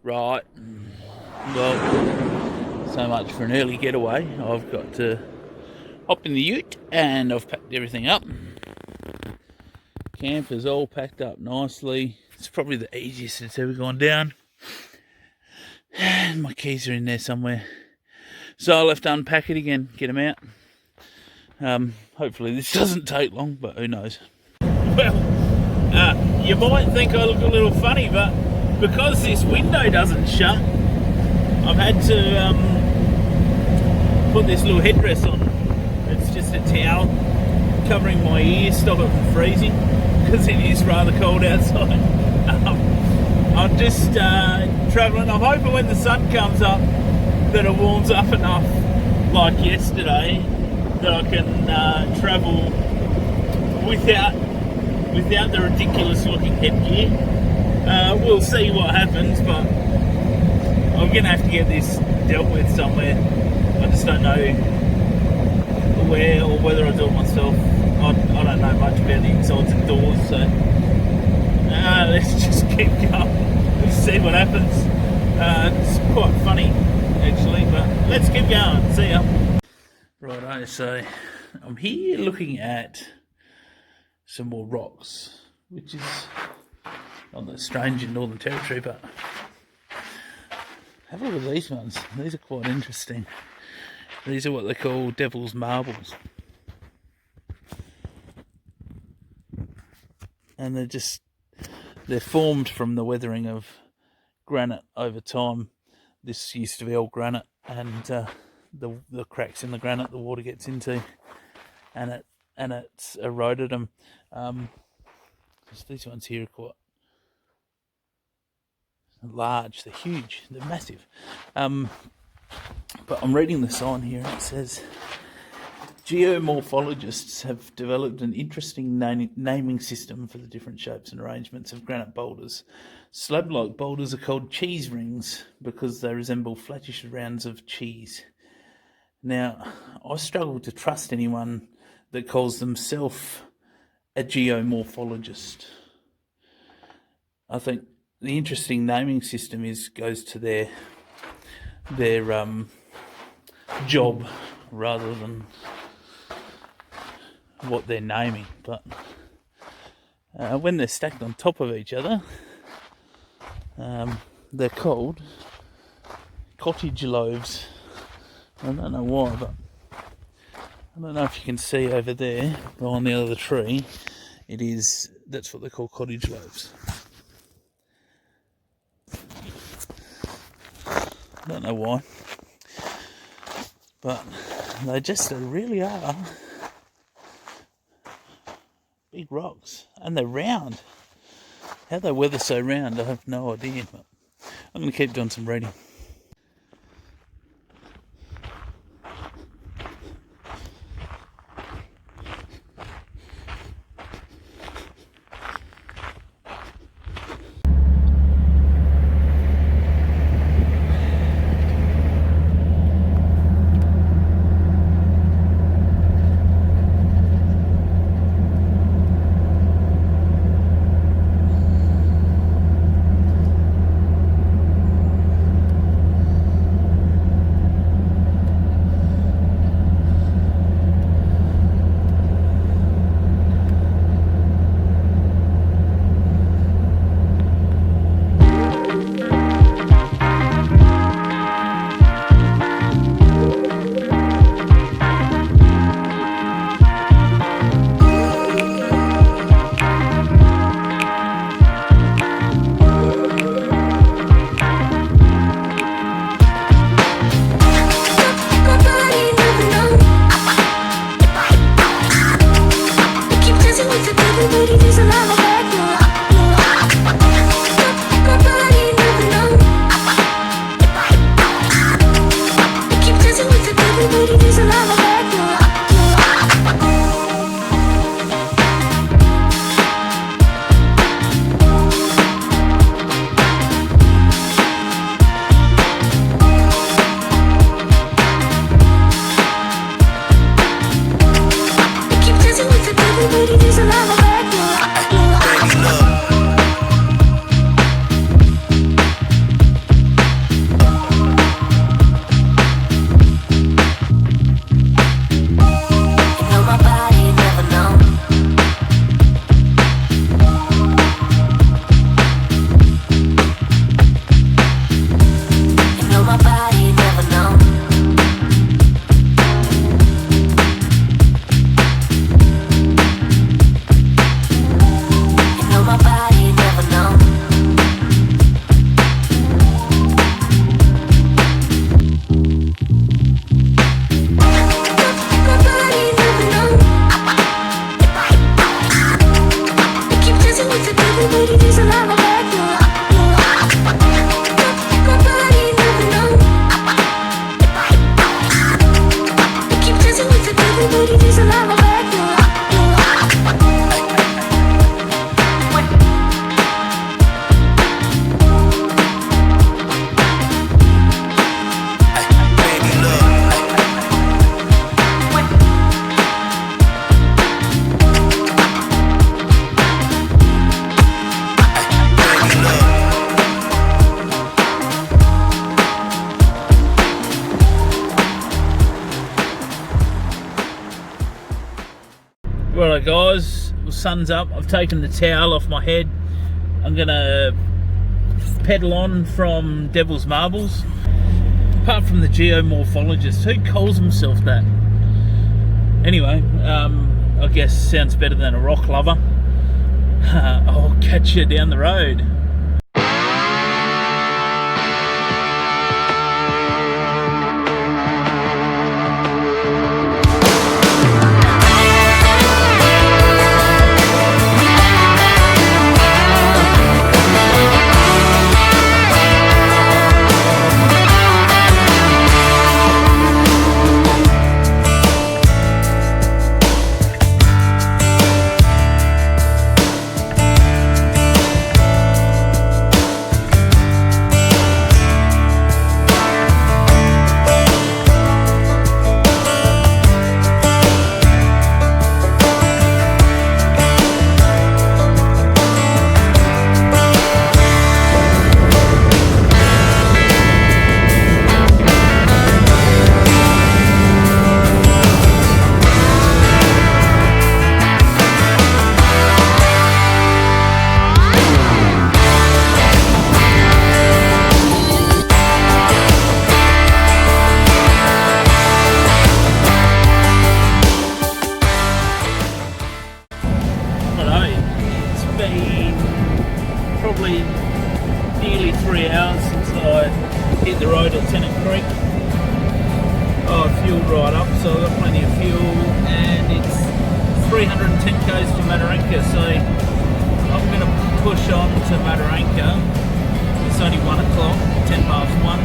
Right. Well, so much for an early getaway. I've got to hop in the ute and I've packed everything up. Camp is all packed up nicely. It's probably the easiest it's ever gone down. And my keys are in there somewhere. So I'll have to unpack it again, get them out. Hopefully this doesn't take long, but who knows. Well, you might think I look a little funny, but because this window doesn't shut, I've had to put this little headdress on. It's just a towel covering my ears, stop it from freezing, because it is rather cold outside. I'm just travelling. I'm hoping when the sun comes up that it warms up enough, like yesterday, that I can travel without the ridiculous looking headgear. We'll see what happens, but I'm going to have to get this dealt with somewhere. I just don't know where or whether I'll do it myself. I don't know much about the insides and doors, so let's just keep going. We'll see what happens. It's quite funny, actually, but let's keep going. See ya. Righto, so I'm here looking at some more rocks, which is not that strange in Northern Territory, but have a look at these ones. These are quite interesting. These are what they call devil's marbles. And they're formed from the weathering of granite over time. This used to be all granite, and the cracks in the granite the water gets into, and it's eroded them. These ones here are quite large. They're huge. They're massive. But I'm reading the sign here, and it says, geomorphologists have developed an interesting naming system for the different shapes and arrangements of granite boulders. Slab-like boulders are called cheese rings because they resemble flattish rounds of cheese. Now, I struggle to trust anyone that calls themselves a geomorphologist. I think the interesting naming system goes to their job rather than what they're naming. But when they're stacked on top of each other, they're called cottage loaves. I don't know why, but I don't know if you can see over there behind the other tree. That's what they call cottage loaves. I don't know why, but they really are big rocks, and they're round. How they weather so round, I have no idea, but I'm going to keep doing some reading. sun's up. I've taken the towel off my head. I'm gonna pedal on from Devil's Marbles. Apart from the geomorphologist, who calls himself that? Anyway, I guess sounds better than a rock lover. I'll catch you down the road. Probably nearly 3 hours since I hit the road at Tennant Creek. I fueled right up, so I've got plenty of fuel, and it's 310 k's to Mataranka, so I'm going to push on to Mataranka. It's only 1 o'clock, 10 past 1,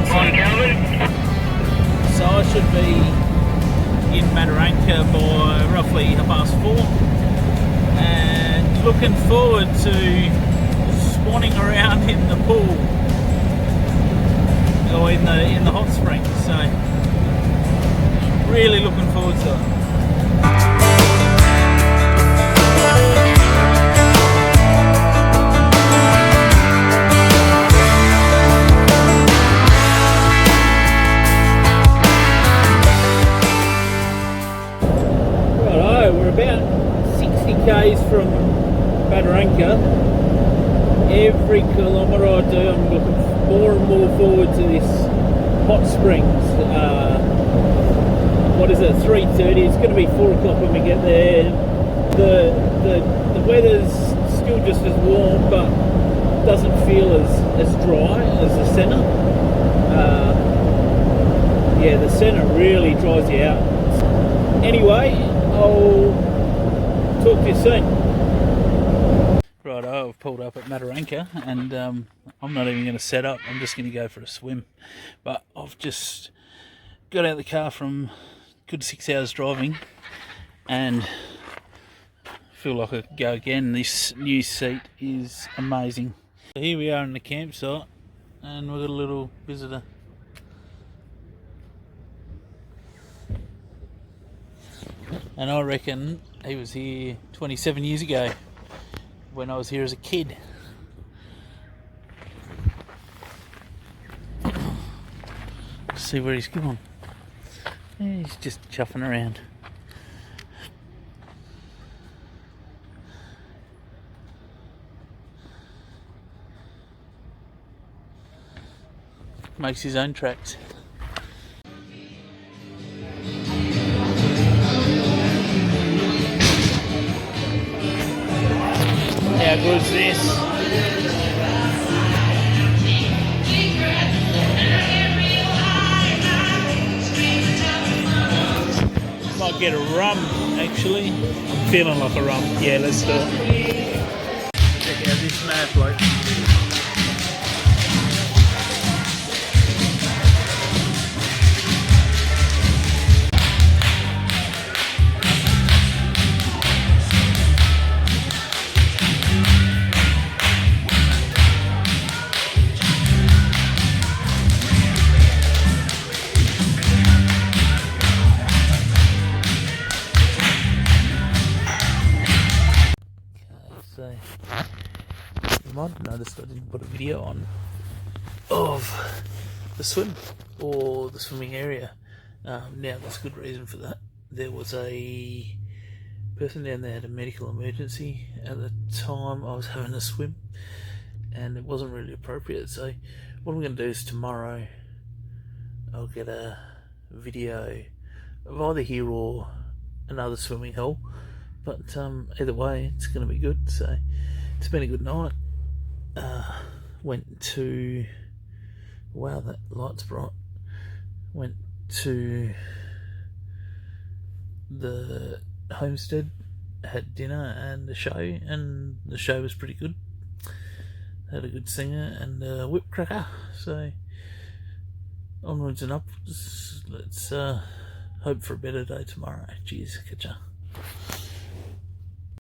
so I should be in Mataranka by roughly 4:30, and looking forward to swanning around in the pool or in the hot springs, so really looking forward to it. Righto, we're about 60 k's from Mataranka. Every kilometre I do, I'm looking more and more forward to this hot springs. What is it, 3:30? It's going to be 4 o'clock when we get there. The weather's still just as warm, but doesn't feel as dry as the centre. Yeah, the centre really dries you out. Anyway, I'll talk to you soon. Righto, I've pulled up at Mataranka, and I'm not even going to set up, I'm just going to go for a swim. But I've just got out of the car from good 6 hours driving, and feel like I could go again. This new seat is amazing. So here we are in the campsite, and we've got a little visitor. And I reckon he was here 27 years ago, when I was here as a kid. Let's see where he's gone. Yeah, he's just chuffing around. Makes his own tracks. How good is this? Might get a rum, actually. I'm feeling like a rum. Yeah, let's do it. Check out this mad bloke. So you might have noticed I didn't put a video on of the swim or the swimming area. Now there's good reason for that. There was a person down there had a medical emergency at the time I was having a swim, and it wasn't really appropriate. So what I'm going to do is tomorrow I'll get a video of either here or another swimming hole, but either way it's going to be good. So it's been a good night. Went to, wow, that light's bright. Went to the homestead, had dinner and a show, and the show was pretty good. Had a good singer and a whip cracker. So onwards and upwards. Let's hope for a better day tomorrow. Cheers, catch ya.